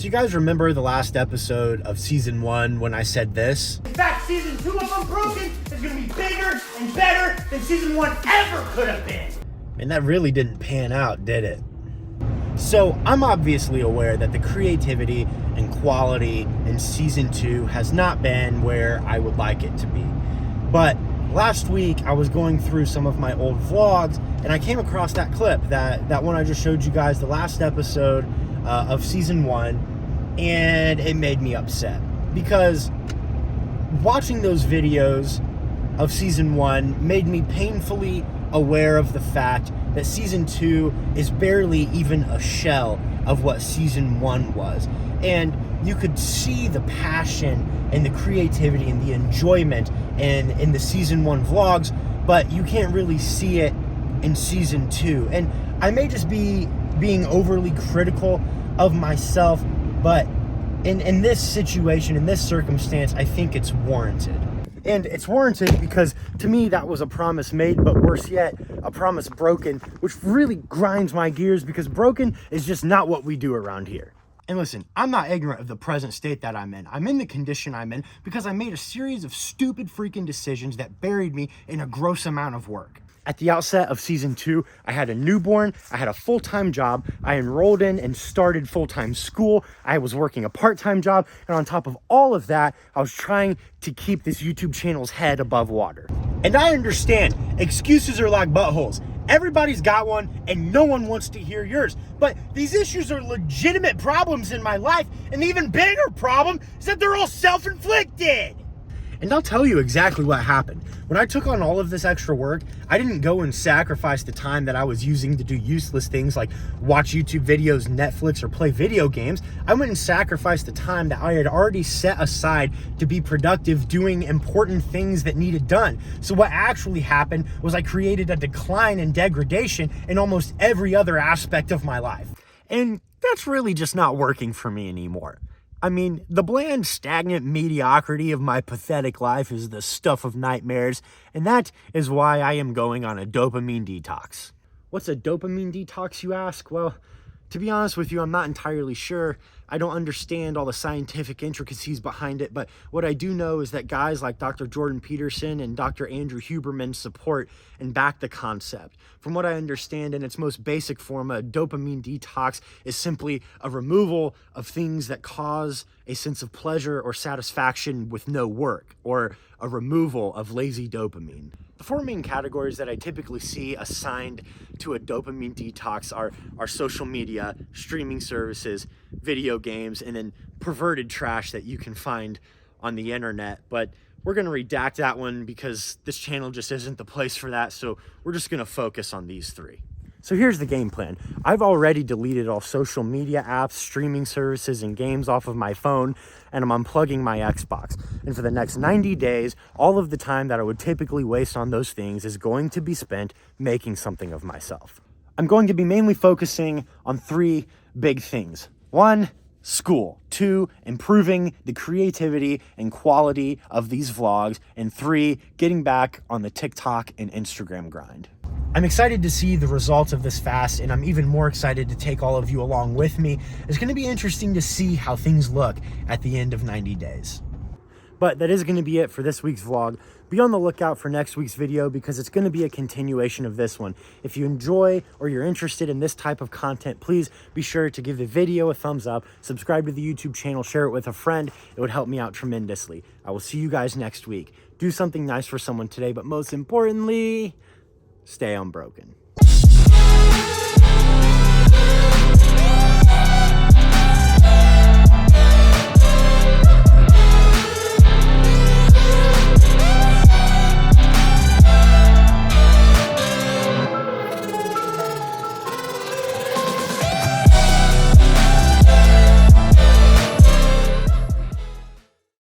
So you guys remember the last episode of season 1 when I said this? In fact, season 2 of Unbroken is gonna be bigger and better than season 1 ever could have been. And that really didn't pan out, did it? So I'm obviously aware that the creativity and quality in season 2 has not been where I would like it to be. But last week I was going through some of my old vlogs and I came across that clip, that one I just showed you guys, the last episode of season 1, and it made me upset because watching those videos of season 1 made me painfully aware of the fact that season 2 is barely even a shell of what season 1 was. And you could see the passion and the creativity and the enjoyment in the season 1 vlogs, but you can't really see it in season 2. And I may just be being overly critical of myself, but in this situation, in this circumstance, I think it's warranted. And it's warranted because to me that was a promise made, but worse yet, a promise broken, which really grinds my gears because broken is just not what we do around here. And listen, I'm not ignorant of the present state that I'm in. I'm in the condition I'm in because I made a series of stupid freaking decisions that buried me in a gross amount of work. At the outset of season 2, I had a newborn, I had a full-time job, I enrolled in and started full-time school, I was working a part-time job, and on top of all of that, I was trying to keep this YouTube channel's head above water. And I understand, excuses are like buttholes. Everybody's got one, and no one wants to hear yours. But these issues are legitimate problems in my life, and the even bigger problem is that they're all self-inflicted. And I'll tell you exactly what happened. When I took on all of this extra work, I didn't go and sacrifice the time that I was using to do useless things like watch YouTube videos, Netflix, or play video games. I went and sacrificed the time that I had already set aside to be productive doing important things that needed done. So what actually happened was I created a decline and degradation in almost every other aspect of my life. And that's really just not working for me anymore. I mean, the bland, stagnant mediocrity of my pathetic life is the stuff of nightmares, and that is why I am going on a dopamine detox. What's a dopamine detox, you ask? Well, to be honest with you, I'm not entirely sure. I don't understand all the scientific intricacies behind it, but what I do know is that guys like Dr. Jordan Peterson and Dr. Andrew Huberman support and back the concept. From what I understand, in its most basic form, a dopamine detox is simply a removal of things that cause a sense of pleasure or satisfaction with no work, or a removal of lazy dopamine. The 4 main categories that I typically see assigned to a dopamine detox are social media, streaming services, video games, and then perverted trash that you can find on the internet. But we're going to redact that one because this channel just isn't the place for that, so we're just going to focus on these 3. So here's the game plan. I've already deleted all social media apps, streaming services, and games off of my phone, and I'm unplugging my Xbox. And for the next 90 days, all of the time that I would typically waste on those things is going to be spent making something of myself. I'm going to be mainly focusing on 3 big things. 1, school. 2, improving the creativity and quality of these vlogs. And 3, getting back on the TikTok and Instagram grind. I'm excited to see the results of this fast, and I'm even more excited to take all of you along with me. It's going to be interesting to see how things look at the end of 90 days. But that is going to be it for this week's vlog. Be on the lookout for next week's video because it's going to be a continuation of this one. If you enjoy or you're interested in this type of content, please be sure to give the video a thumbs up, subscribe to the YouTube channel, share it with a friend. It would help me out tremendously. I will see you guys next week. Do something nice for someone today, but most importantly, stay unbroken.